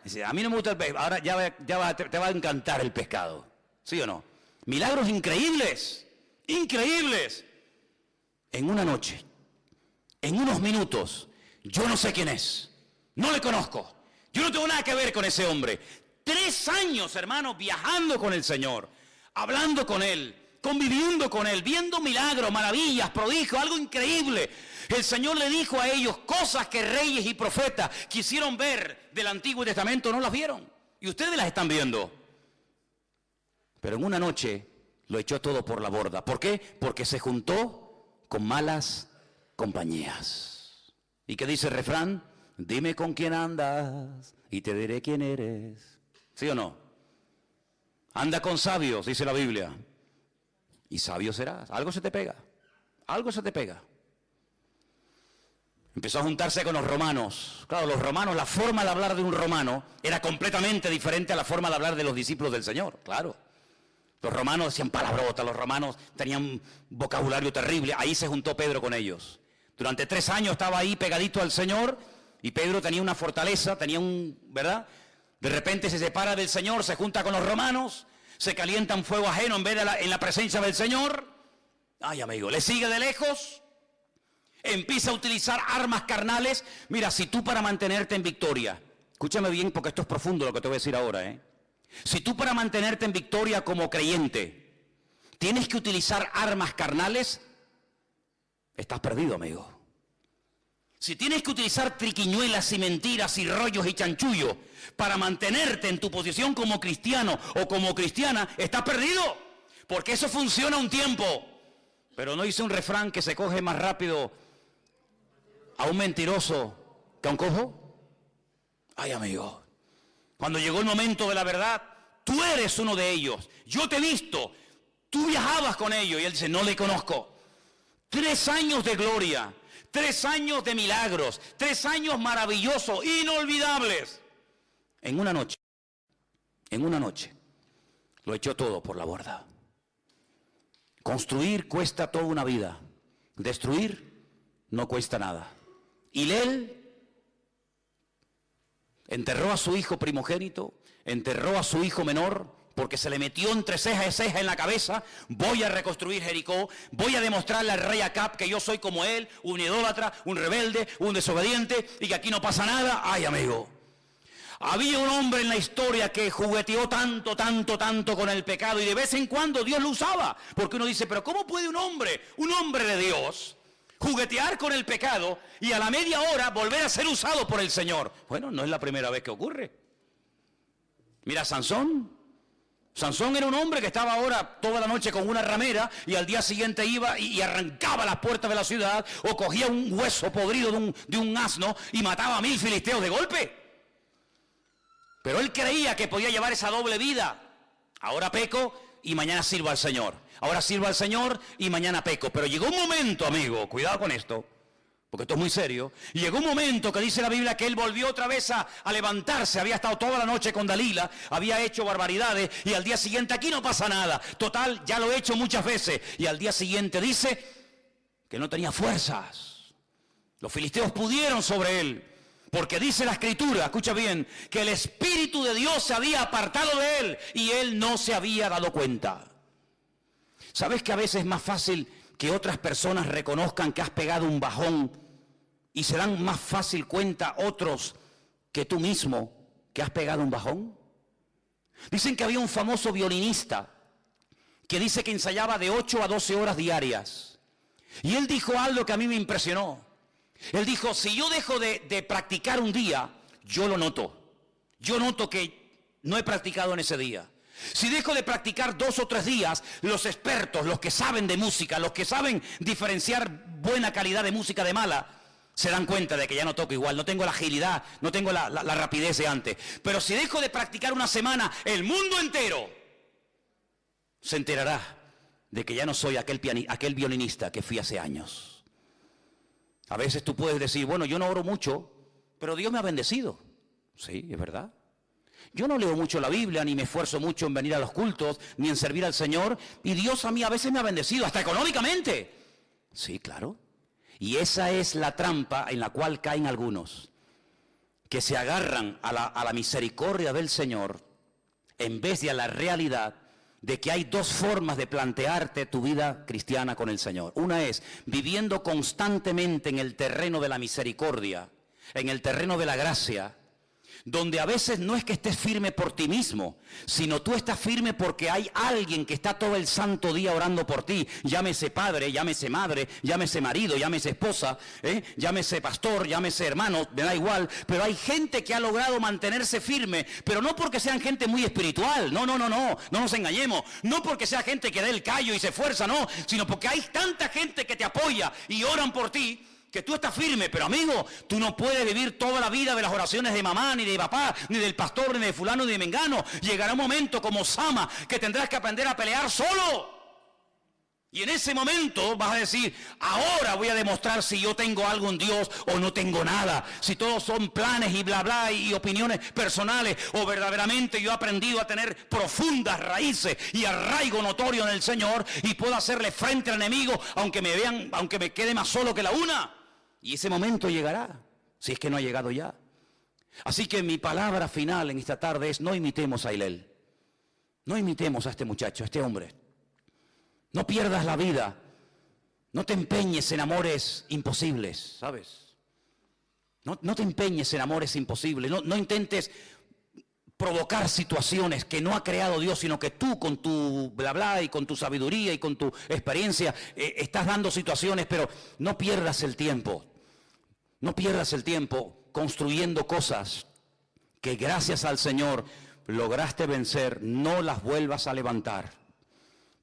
Dice, a mí no me gusta el pescado, ahora te va a encantar el pescado. ¿Sí o no? Milagros increíbles, increíbles. En una noche, en unos minutos, yo no sé quién es, no le conozco, yo no tengo nada que ver con ese hombre. 3 años, hermanos, viajando con el Señor, hablando con Él, conviviendo con Él, viendo milagros, maravillas, prodigios, algo increíble. El Señor le dijo a ellos cosas que reyes y profetas quisieron ver del Antiguo Testamento, no las vieron. Y ustedes las están viendo. Pero en una noche lo echó todo por la borda. ¿Por qué? Porque se juntó con malas compañías. ¿Y qué dice el refrán? Dime con quién andas y te diré quién eres. ¿Sí o no? Anda con sabios, dice la Biblia. Y sabio serás. Algo se te pega. Algo se te pega. Empezó a juntarse con los romanos. Claro, los romanos, la forma de hablar de un romano era completamente diferente a la forma de hablar de los discípulos del Señor, claro. Los romanos decían palabrotas, los romanos tenían un vocabulario terrible. Ahí se juntó Pedro con ellos. Durante 3 años estaba ahí pegadito al Señor y Pedro tenía una fortaleza, ¿verdad? De repente se separa del Señor, se junta con los romanos, se calienta un fuego ajeno en vez de en la presencia del Señor. Ay, amigo, le sigue de lejos. Empieza a utilizar armas carnales. Mira, si tú para mantenerte en victoria, escúchame bien porque esto es profundo lo que te voy a decir ahora, Si tú para mantenerte en victoria como creyente, tienes que utilizar armas carnales, estás perdido, amigo. Si tienes que utilizar triquiñuelas y mentiras y rollos y chanchullos para mantenerte en tu posición como cristiano o como cristiana, estás perdido. Porque eso funciona un tiempo. Pero no dice un refrán que se coge más rápido a un mentiroso que a un cojo. Ay, amigo, cuando llegó el momento de la verdad, tú eres uno de ellos. Yo te he visto, tú viajabas con ellos. Y él dice, no le conozco. 3 años de gloria, 3 años de milagros, 3 años maravillosos, inolvidables. En una noche, lo echó todo por la borda. Construir cuesta toda una vida. Destruir no cuesta nada. Y él enterró a su hijo primogénito, enterró a su hijo menor, porque se le metió entre ceja y ceja en la cabeza. Voy a reconstruir Jericó, voy a demostrarle al rey Acab que yo soy como él, un idólatra, un rebelde, un desobediente, y que aquí no pasa nada. Ay, amigo, había un hombre en la historia que jugueteó tanto con el pecado, y de vez en cuando Dios lo usaba, porque uno dice, pero ¿cómo puede un hombre de Dios, juguetear con el pecado y a la media hora volver a ser usado por el Señor? Bueno, no es la primera vez que ocurre. Mira, Sansón era un hombre que estaba ahora toda la noche con una ramera y al día siguiente iba y arrancaba las puertas de la ciudad, o cogía un hueso podrido de un asno y mataba a 1000 filisteos de golpe. Pero él creía que podía llevar esa doble vida. Ahora peco y mañana sirvo al Señor. Ahora sirvo al Señor y mañana peco. Pero llegó un momento, amigo, cuidado con esto, porque esto es muy serio. Y llegó un momento que dice la Biblia que él volvió otra vez a levantarse. Había estado toda la noche con Dalila, había hecho barbaridades, y al día siguiente aquí no pasa nada. Total, ya lo he hecho muchas veces. Y al día siguiente dice que no tenía fuerzas. Los filisteos pudieron sobre él. Porque dice la Escritura, escucha bien, que el Espíritu de Dios se había apartado de él y él no se había dado cuenta. ¿Sabes que a veces es más fácil que otras personas reconozcan que has pegado un bajón y se dan más fácil cuenta otros que tú mismo que has pegado un bajón? Dicen que había un famoso violinista que dice que ensayaba de 8 a 12 horas diarias. Y él dijo algo que a mí me impresionó. Él dijo, si yo dejo de practicar un día, yo lo noto. Yo noto que no he practicado en ese día. Si dejo de practicar 2 o 3 días, los expertos, los que saben de música, los que saben diferenciar buena calidad de música de mala, Se dan cuenta de que ya no toco igual, no tengo la agilidad, no tengo la rapidez de antes. Pero si dejo de practicar una semana, el mundo entero se enterará de que ya no soy aquel violinista que fui hace años. A veces tú puedes decir, bueno, yo no oro mucho, pero Dios me ha bendecido. Sí, es verdad. Yo no leo mucho la Biblia, ni me esfuerzo mucho en venir a los cultos, ni en servir al Señor, y Dios a mí a veces me ha bendecido, hasta económicamente. Sí, claro. Y esa es la trampa en la cual caen algunos, que se agarran a la misericordia del Señor, en vez de a la realidad de que hay dos formas de plantearte tu vida cristiana con el Señor. Una es viviendo constantemente en el terreno de la misericordia, en el terreno de la gracia, donde a veces no es que estés firme por ti mismo, sino tú estás firme porque hay alguien que está todo el santo día orando por ti. Llámese padre, llámese madre, llámese marido, llámese esposa, llámese pastor, llámese hermano, me da igual. Pero hay gente que ha logrado mantenerse firme, pero no porque sean gente muy espiritual, no nos engañemos. No porque sea gente que dé el callo y se esfuerza, no, sino porque hay tanta gente que te apoya y oran por ti, que tú estás firme. Pero amigo, tú no puedes vivir toda la vida de las oraciones de mamá, ni de papá, ni del pastor, ni de fulano, ni de mengano. Llegará un momento como Sama que tendrás que aprender a pelear solo. Y en ese momento vas a decir, ahora voy a demostrar si yo tengo algo en Dios o no tengo nada. Si todos son planes y bla bla y opiniones personales, o verdaderamente yo he aprendido a tener profundas raíces y arraigo notorio en el Señor y puedo hacerle frente al enemigo aunque me vean, aunque me quede más solo que la una. Y ese momento llegará, si es que no ha llegado ya. Así que mi palabra final en esta tarde es: no imitemos a Hilel. No imitemos a este muchacho, a este hombre. No pierdas la vida. No te empeñes en amores imposibles, ¿sabes? No te empeñes en amores imposibles. No intentes provocar situaciones que no ha creado Dios, sino que tú con tu bla bla y con tu sabiduría y con tu experiencia estás dando situaciones, pero no pierdas el tiempo. No pierdas el tiempo construyendo cosas que gracias al Señor lograste vencer. No las vuelvas a levantar.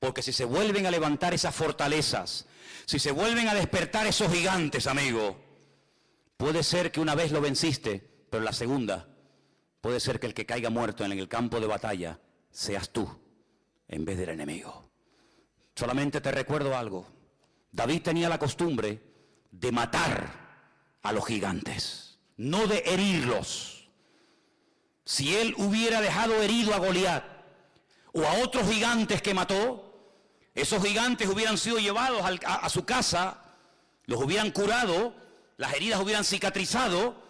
Porque si se vuelven a levantar esas fortalezas, si se vuelven a despertar esos gigantes, amigo, puede ser que una vez lo venciste, pero la segunda, puede ser que el que caiga muerto en el campo de batalla seas tú, en vez del enemigo. Solamente te recuerdo algo. David tenía la costumbre de matar a los gigantes, no de herirlos. Si él hubiera dejado herido a Goliat o a otros gigantes que mató, esos gigantes hubieran sido llevados a su casa, los hubieran curado, las heridas hubieran cicatrizado,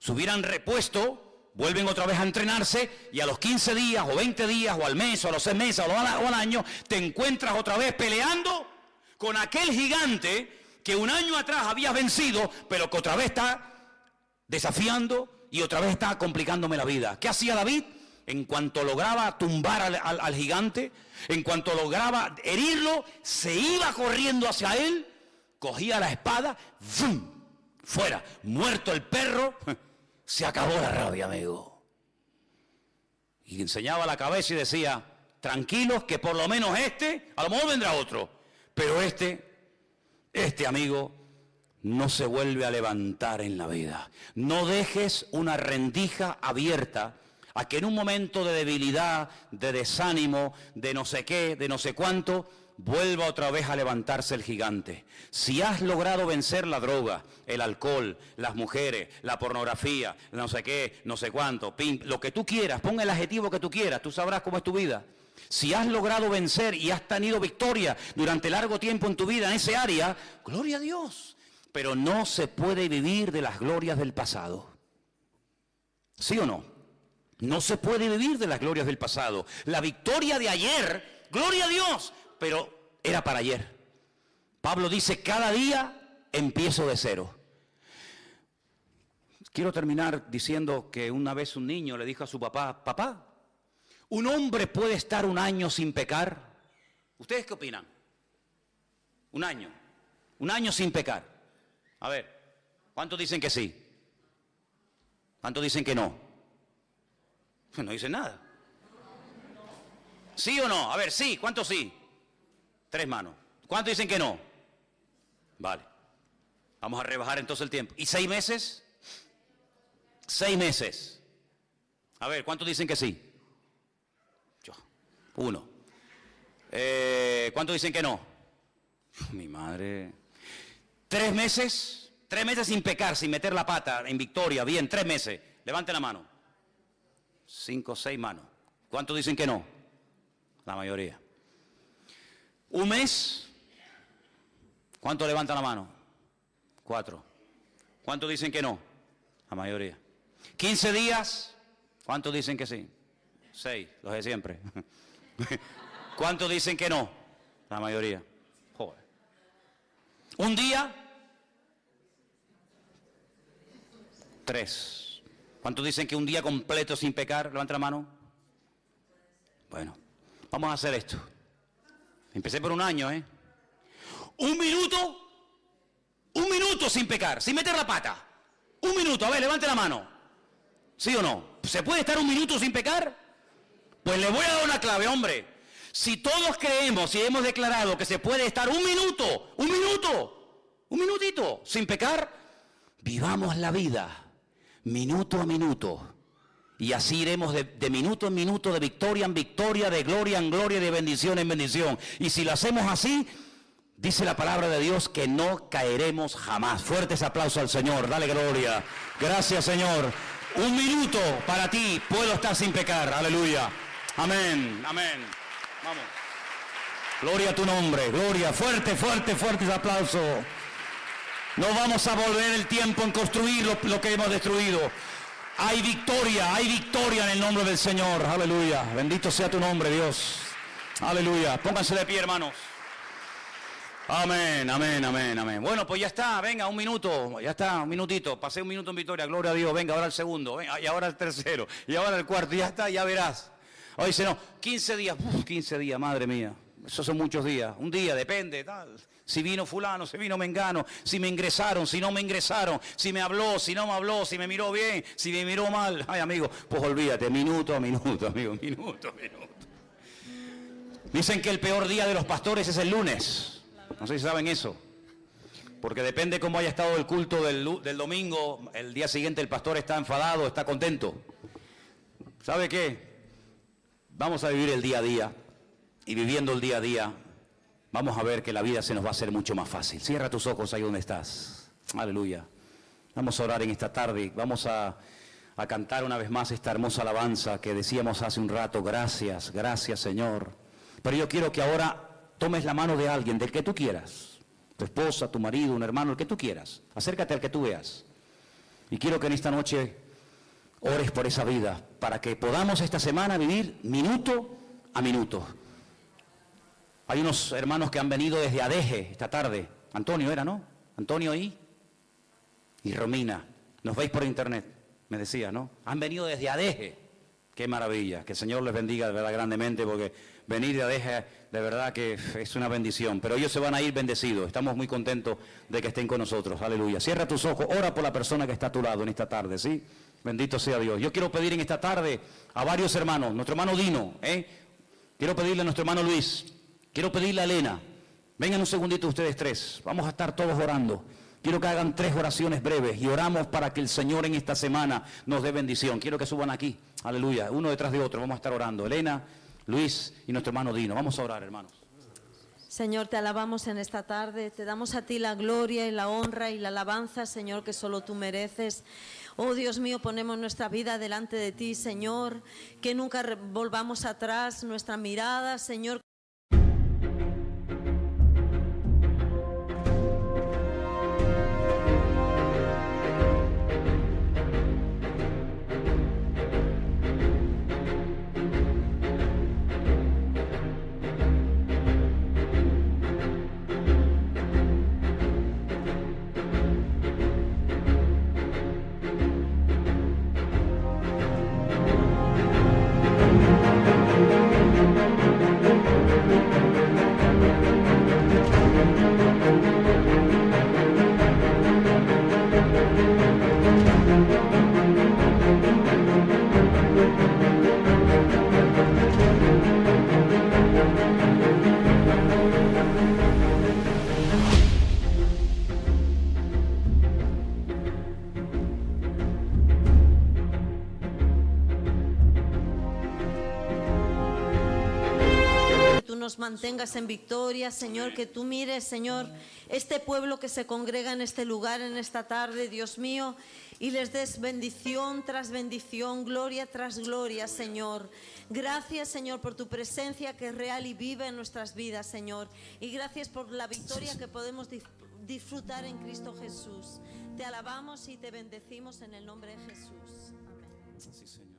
se hubieran repuesto, vuelven otra vez a entrenarse, y a los 15 días o 20 días o al mes o a los 6 meses o al año te encuentras otra vez peleando con aquel gigante que un año atrás habías vencido, pero que otra vez está desafiando y otra vez está complicándome la vida. ¿Qué hacía David? En cuanto lograba tumbar al gigante, en cuanto lograba herirlo, se iba corriendo hacia él, cogía la espada, ¡fum!, fuera, muerto el perro, se acabó la rabia, amigo. Y enseñaba la cabeza y decía: tranquilos, que por lo menos a lo mejor vendrá otro, pero este amigo no se vuelve a levantar en la vida. No dejes una rendija abierta a que en un momento de debilidad, de desánimo, de no sé qué, de no sé cuánto, vuelva otra vez a levantarse el gigante. Si has logrado vencer la droga, el alcohol, las mujeres, la pornografía, no sé qué, no sé cuánto, lo que tú quieras, pon el adjetivo que tú quieras, tú sabrás cómo es tu vida. Si has logrado vencer y has tenido victoria durante largo tiempo en tu vida en ese área, gloria a Dios. Pero no se puede vivir de las glorias del pasado. ¿Sí o no? No se puede vivir de las glorias del pasado. La victoria de ayer, gloria a Dios, pero era para ayer. Pablo dice: cada día empiezo de cero. Quiero terminar diciendo que una vez un niño le dijo a su papá: papá, ¿un hombre puede estar un año sin pecar? ¿Ustedes qué opinan? Un año sin pecar. A ver, ¿cuántos dicen que sí? ¿Cuántos dicen que no? No dicen nada. ¿Sí o no? A ver, sí, ¿cuántos sí? 3 manos. ¿Cuántos dicen que no? Vale. Vamos a rebajar entonces el tiempo. ¿Y 6 meses? 6 meses. A ver, ¿cuántos dicen que sí? Yo. 1. ¿Cuántos dicen que no? Mi madre. 3 meses. 3 meses sin pecar, sin meter la pata, en victoria. Bien, 3 meses. Levanten la mano. 5, 6 manos. ¿Cuántos dicen que no? La mayoría. 1 mes. ¿Cuántos levantan la mano? 4. ¿Cuántos dicen que no? La mayoría. 15 días. ¿Cuántos dicen que sí? 6, los de siempre. ¿Cuántos dicen que no? La mayoría. Joder. 1 día. 3. ¿Cuántos dicen que un día completo sin pecar? Levanta la mano. Bueno, vamos a hacer esto. Empecé por 1 año, ¿eh? 1 minuto. 1 minuto sin pecar, sin meter la pata. 1 minuto, a ver, levante la mano. ¿Sí o no? ¿Se puede estar 1 minuto sin pecar? Pues le voy a dar una clave, hombre. Si todos creemos y hemos declarado que se puede estar 1 minuto, 1 minuto, 1 minutito sin pecar, vivamos la vida minuto a minuto. Y así iremos de minuto en minuto, de victoria en victoria, de gloria en gloria, de bendición en bendición. Y si lo hacemos así, dice la palabra de Dios que no caeremos jamás. Fuertes aplausos al Señor, dale gloria. Gracias, Señor. 1 minuto para ti, puedo estar sin pecar. Aleluya. Amén, amén. Vamos. Gloria a tu nombre, gloria. Fuerte, fuerte, fuertes aplausos. No vamos a volver el tiempo en construir lo que hemos destruido. Hay victoria en el nombre del Señor. Aleluya. Bendito sea tu nombre, Dios. Aleluya. Pónganse de pie, hermanos. Amén, amén, amén, amén. Bueno, pues ya está, venga, 1 minuto, ya está, 1 minutito. Pasé 1 minuto en victoria, gloria a Dios. Venga, ahora el segundo, venga, y ahora el tercero, y ahora el cuarto, ya está, ya verás. Hoy dice, no, 15 días, 15 días, madre mía. Esos son muchos días. Un día, depende, tal. Si vino fulano, si vino mengano, si me ingresaron, si no me ingresaron, si me habló, si no me habló, si me miró bien, si me miró mal. Ay, amigo, pues olvídate, minuto a minuto, amigo, minuto a minuto. Dicen que el peor día de los pastores es el lunes. No sé si saben eso. Porque depende cómo haya estado el culto del domingo, el día siguiente el pastor está enfadado, está contento. ¿Sabe qué? Vamos a vivir el día a día. Y viviendo el día a día, vamos a ver que la vida se nos va a hacer mucho más fácil. Cierra tus ojos ahí donde estás. Aleluya. Vamos a orar en esta tarde. Vamos a cantar una vez más esta hermosa alabanza que decíamos hace un rato. Gracias, gracias, Señor. Pero yo quiero que ahora tomes la mano de alguien, del que tú quieras. Tu esposa, tu marido, un hermano, el que tú quieras. Acércate al que tú veas. Y quiero que en esta noche ores por esa vida, para que podamos esta semana vivir minuto a minuto. Hay unos hermanos que han venido desde Adeje esta tarde. Antonio era, ¿no? Antonio y Romina. Nos veis por internet, me decía, ¿no? Han venido desde Adeje. Qué maravilla. Que el Señor les bendiga de verdad grandemente, porque venir de Adeje de verdad que es una bendición. Pero ellos se van a ir bendecidos. Estamos muy contentos de que estén con nosotros. Aleluya. Cierra tus ojos. Ora por la persona que está a tu lado en esta tarde, ¿sí? Bendito sea Dios. Yo quiero pedir en esta tarde a varios hermanos. Nuestro hermano Dino, Quiero pedirle a nuestro hermano Luis. Quiero pedirle a Elena, vengan un segundito ustedes 3, vamos a estar todos orando. Quiero que hagan 3 oraciones breves y oramos para que el Señor en esta semana nos dé bendición. Quiero que suban aquí, aleluya, uno detrás de otro, vamos a estar orando. Elena, Luis y nuestro hermano Dino, vamos a orar, hermanos. Señor, te alabamos en esta tarde, te damos a ti la gloria y la honra y la alabanza, Señor, que solo tú mereces. Oh Dios mío, ponemos nuestra vida delante de ti, Señor, que nunca volvamos atrás nuestra mirada, Señor. nos mantengas en victoria, Señor, que tú mires, Señor, este pueblo que se congrega en este lugar, en esta tarde, Dios mío, y les des bendición tras bendición, gloria tras gloria, Señor. Gracias, Señor, por tu presencia que es real y vive en nuestras vidas, Señor. Y gracias por la victoria que podemos disfrutar en Cristo Jesús. Te alabamos y te bendecimos en el nombre de Jesús. Amén. Sí, Señor.